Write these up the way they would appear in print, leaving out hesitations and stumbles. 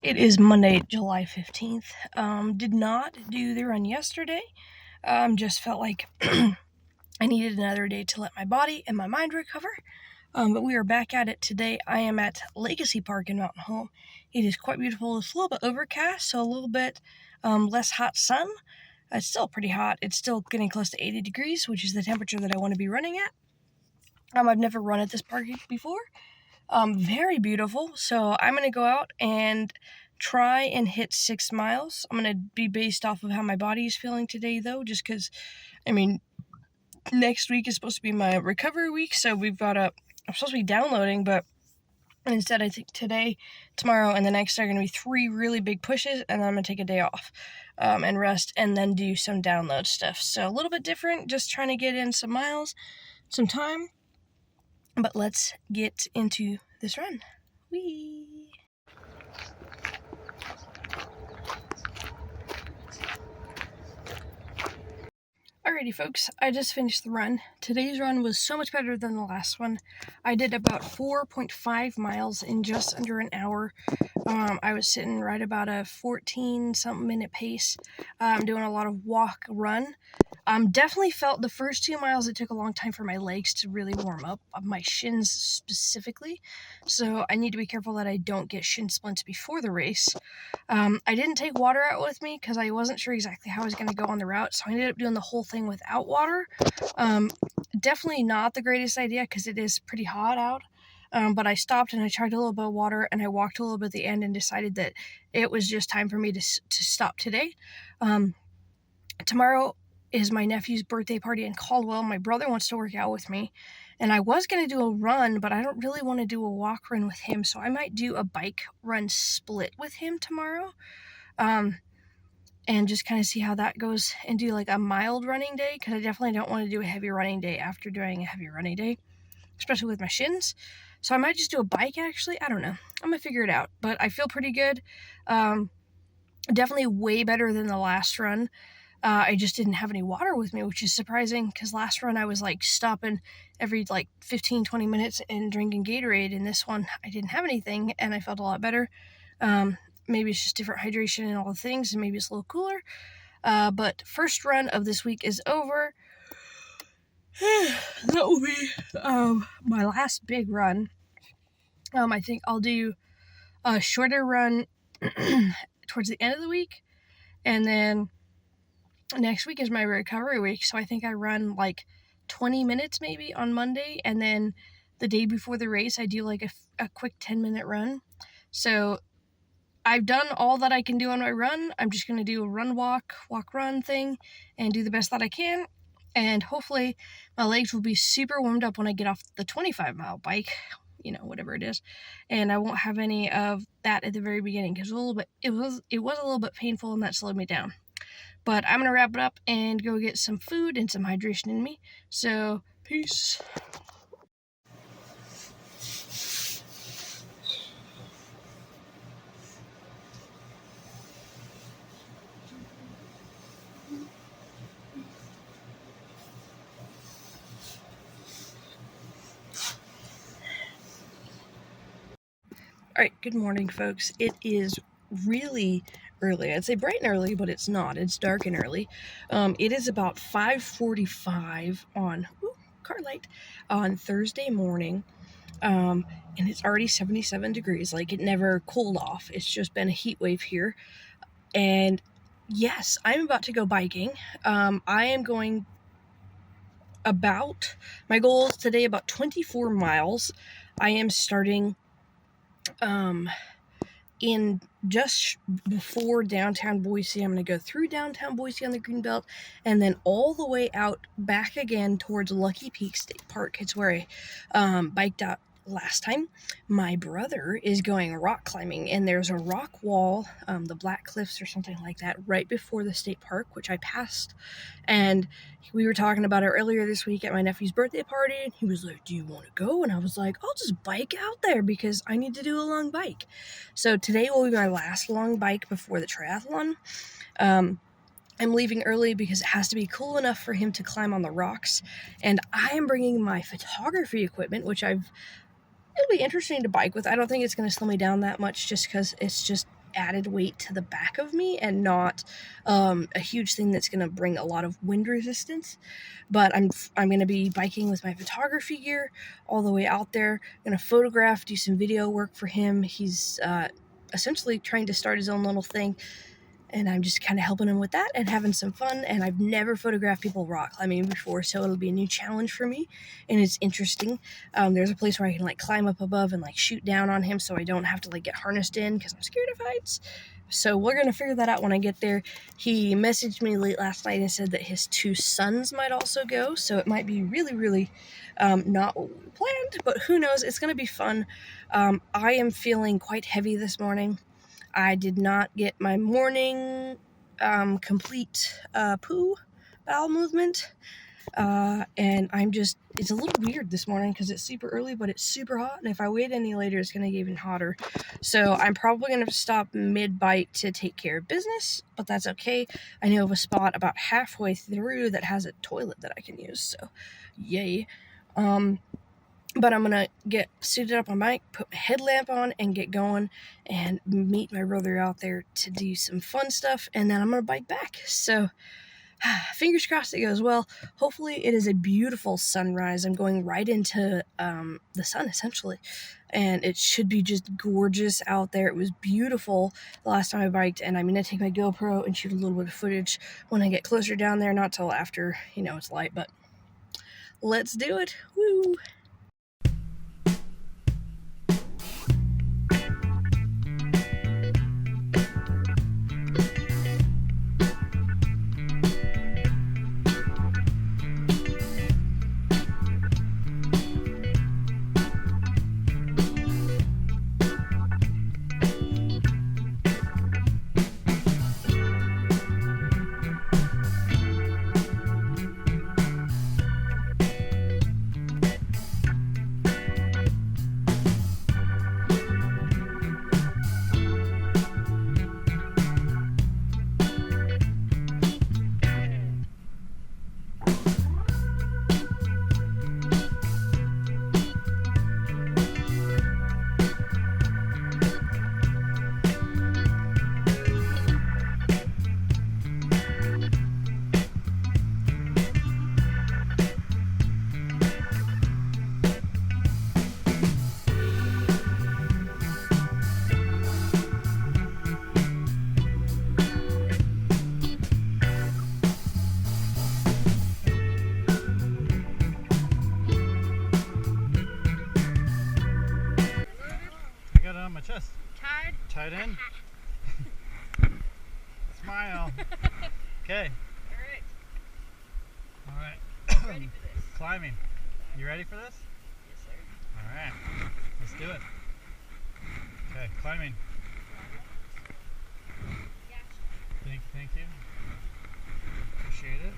It is Monday, July 15th. Did not do the run yesterday. Just felt like I needed another day to let my body and my mind recover. But we are back at it today. I am at Legacy Park in Mountain Home. It is quite beautiful. It's a little bit overcast, so a little bit less hot sun. It's still pretty hot. It's still getting close to 80 degrees, which is the temperature that I want to be running at. I've never run at this park before. Very beautiful. So I'm going to go out and try and hit 6 miles. I'm going to be based off of how my body is feeling today, though, just because, next week is supposed to be my recovery week, so I'm supposed to be downloading, but instead I think today, tomorrow, and the next day are going to be 3 really big pushes, and then I'm going to take a day off and rest, and then do some download stuff. So a little bit different, just trying to get in some miles, some time. But let's get into this run. Whee! Alrighty folks, I just finished the run. Today's run was so much better than the last one. I did about 4.5 miles in just under an hour. I was sitting right about a 14-something minute pace, doing a lot of walk, run. Definitely felt the first 2 miles, it took a long time for my legs to really warm up, my shins specifically. So I need to be careful that I don't get shin splints before the race. I didn't take water out with me because I wasn't sure exactly how I was going to go on the route, so I ended up doing the whole thing without water. Definitely not the greatest idea because it is pretty hot out. But I stopped and I tried a little bit of water and I walked a little bit at the end and decided that it was just time for me to stop today. Tomorrow is my nephew's birthday party in Caldwell. My brother wants to work out with me, and I was going to do a run, but I don't really want to do a walk run with him, so I might do a bike run split with him tomorrow, and just kind of see how that goes and do like a mild running day, because I definitely don't want to do a heavy running day after doing a heavy running day, especially with my shins. So I might just do a bike, actually. I don't know. I'm going to figure it out, but I feel pretty good. Definitely way better than the last run. I just didn't have any water with me, which is surprising because last run I was like stopping every 15-20 minutes and drinking Gatorade, and this one I didn't have anything and I felt a lot better. Maybe it's just different hydration and all the things, and maybe it's a little cooler. But first run of this week is over. That will be my last big run. I think I'll do a shorter run towards the end of the week, and then next week is my recovery week, so I think I run 20 minutes maybe on Monday, and then the day before the race I do a quick 10-minute run. So I've done all that I can do on my run. I'm just going to do a walk-run thing and do the best that I can, and hopefully my legs will be super warmed up when I get off the 25-mile bike, whatever it is, and I won't have any of that at the very beginning because it was a little bit painful, and that slowed me down. But I'm going to wrap it up and go get some food and some hydration in me. So, peace. Alright, good morning, folks. It is really early. I'd say bright and early, but it's not. It's dark and early. It is about 5:45 car light on Thursday morning, and it's already 77 degrees. It never cooled off. It's just been a heat wave here. And yes, I'm about to go biking. I am going my goal is today about 24 miles. I am starting in just before downtown Boise. I'm going to go through downtown Boise on the Greenbelt and then all the way out back again towards Lucky Peak State Park. It's where I biked out last time. My brother is going rock climbing, and there's a rock wall, the Black Cliffs or something like that, right before the state park, which I passed. And we were talking about it earlier this week at my nephew's birthday party, and he was like, do you want to go? And I was like, I'll just bike out there because I need to do a long bike. So today will be my last long bike before the triathlon. I'm leaving early because it has to be cool enough for him to climb on the rocks, and I am bringing my photography equipment, which it'll be interesting to bike with. I don't think it's going to slow me down that much just because it's just added weight to the back of me and not a huge thing that's going to bring a lot of wind resistance. But I'm going to be biking with my photography gear all the way out there. I'm going to photograph, do some video work for him. He's essentially trying to start his own little thing, and I'm just kind of helping him with that and having some fun. And I've never photographed people rock climbing before, so it'll be a new challenge for me, and it's interesting. There's a place where I can like climb up above and like shoot down on him, so I don't have to like get harnessed in because I'm scared of heights. So we're gonna figure that out when I get there. He messaged me late last night and said that his 2 sons might also go, so it might be really not what we planned, but who knows? It's gonna be fun. I am feeling quite heavy this morning. I did not get my morning complete poo bowel movement, and it's a little weird this morning because it's super early, but it's super hot, and if I wait any later, it's going to get even hotter. So I'm probably going to stop mid-bite to take care of business, but that's okay. I know of a spot about halfway through that has a toilet that I can use, so yay. But I'm going to get suited up on my bike, put my headlamp on, and get going and meet my brother out there to do some fun stuff, and then I'm going to bike back. So fingers crossed it goes well. Hopefully it is a beautiful sunrise. I'm going right into the sun, essentially, and it should be just gorgeous out there. It was beautiful the last time I biked, and I'm going to take my GoPro and shoot a little bit of footage when I get closer down there, not till after, it's light, but let's do it. Woo! My chest. Tied in. Smile. Okay. All right. Ready for this. Climbing. You ready for this? Yes, sir. All right. Let's do it. Okay, climbing. Thank you. Appreciate it.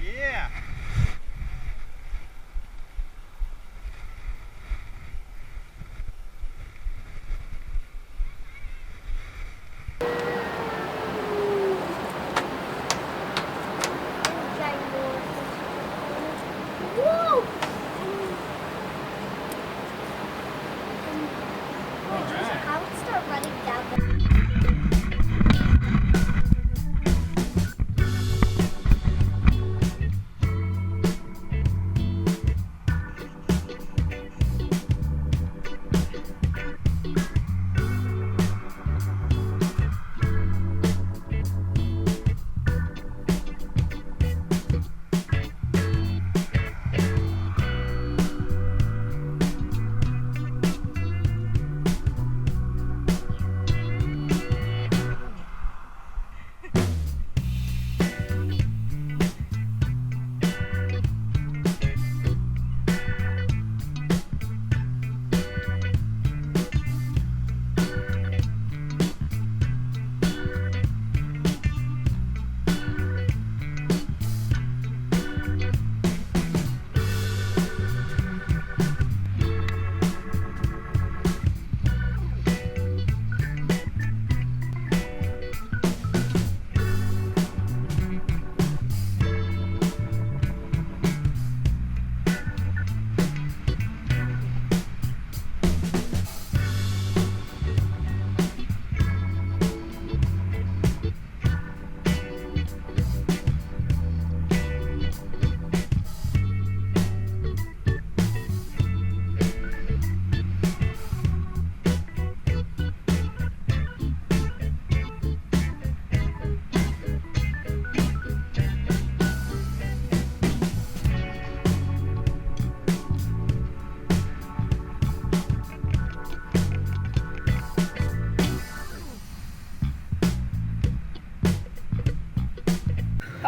Yeah. Whoa! I would start running down the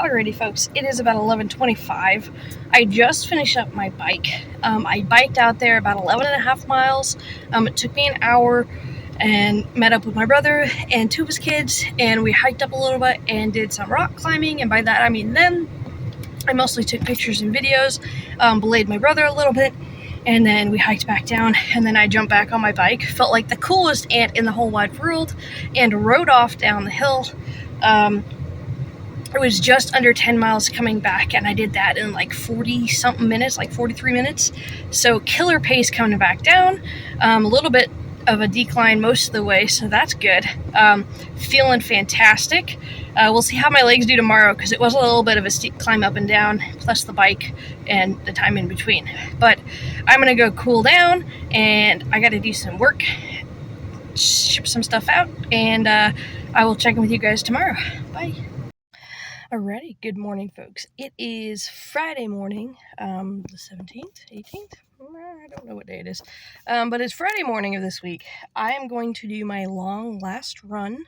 Alrighty, folks, it is about 11:25. I just finished up my bike. I biked out there about 11 and a half miles. It took me an hour and met up with my brother and two of his kids, and we hiked up a little bit and did some rock climbing, and by that I mean them. I mostly took pictures and videos, belayed my brother a little bit, and then we hiked back down, and then I jumped back on my bike. Felt like the coolest ant in the whole wide world, and rode off down the hill. It was just under 10 miles coming back, and I did that in like 40-something minutes, like 43 minutes. So killer pace coming back down, a little bit of a decline most of the way, so that's good. Feeling fantastic. We'll see how my legs do tomorrow, because it was a little bit of a steep climb up and down, plus the bike and the time in between. But I'm going to go cool down, and I got to do some work, ship some stuff out, and I will check in with you guys tomorrow. Bye. Alrighty, good morning, folks. It is Friday morning, the 17th, 18th? I don't know what day it is, but it's Friday morning of this week. I am going to do my long last run,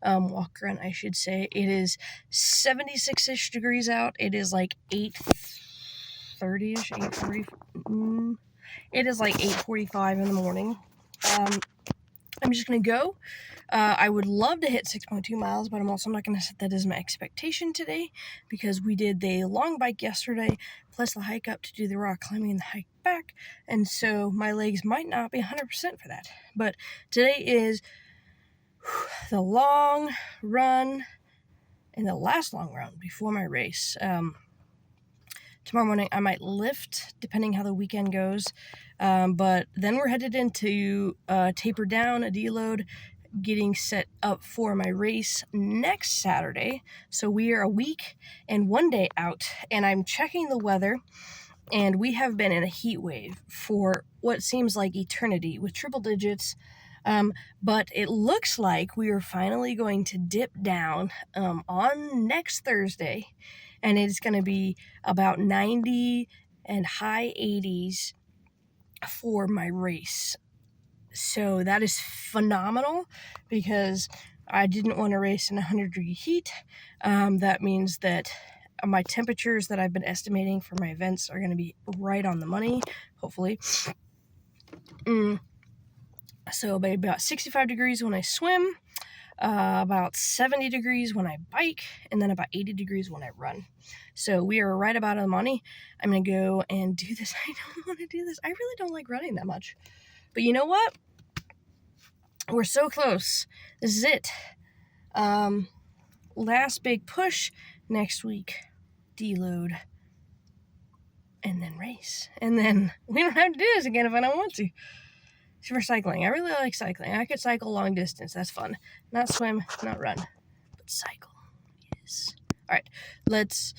walk run, I should say. It is 76-ish degrees out. It is like 8:30-ish, 8:40. It is like 8:45 in the morning. I'm just going to go. I would love to hit 6.2 miles, but I'm also not going to set that as my expectation today, because we did the long bike yesterday, plus the hike up to do the rock climbing and the hike back, and so my legs might not be 100% for that. But today is the long run and the last long run before my race. Tomorrow morning I might lift, depending how the weekend goes, but then we're headed into taper down, a deload, getting set up for my race next Saturday. So we are a week and 1 day out, and I'm checking the weather, and we have been in a heat wave for what seems like eternity with triple digits, but it looks like we are finally going to dip down on next Thursday, and it's going to be about 90 and high 80s for my race. So that is phenomenal, because I didn't want to race in 100-degree heat. That means that my temperatures that I've been estimating for my events are going to be right on the money, hopefully. So maybe about 65 degrees when I swim, about 70 degrees when I bike, and then about 80 degrees when I run. So we are right about on the money. I'm going to go and do this. I don't want to do this. I really don't like running that much. But you know what? We're so close. This is it. Last big push next week. Deload. And then race. And then we don't have to do this again if I don't want to. For cycling. I really like cycling. I could cycle long distance. That's fun. Not swim, not run. But cycle. Yes. Alright. Let's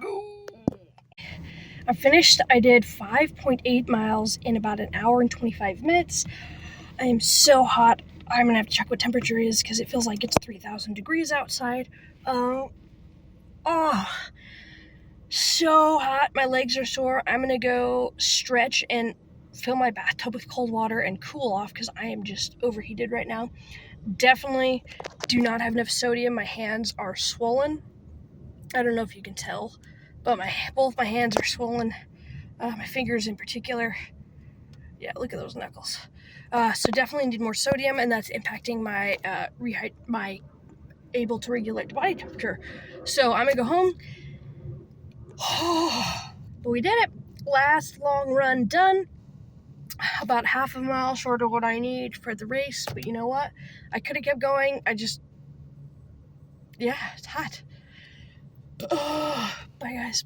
go. I'm finished. I did 5.8 miles in about an hour and 25 minutes. I am so hot. I'm going to have to check what temperature it is, because it feels like it's 3,000 degrees outside. Oh, so hot. My legs are sore. I'm going to go stretch and fill my bathtub with cold water and cool off, because I am just overheated right now. Definitely do not have enough sodium. My hands are swollen. I don't know if you can tell, but both my hands are swollen. My fingers in particular. Yeah, look at those knuckles. So definitely need more sodium, and that's impacting my my able to regulate body temperature. So I'm gonna go home. But we did it. Last long run done. About half a mile short of what I need for the race, but you know what? I could have kept going. Yeah, it's hot. Bye, guys.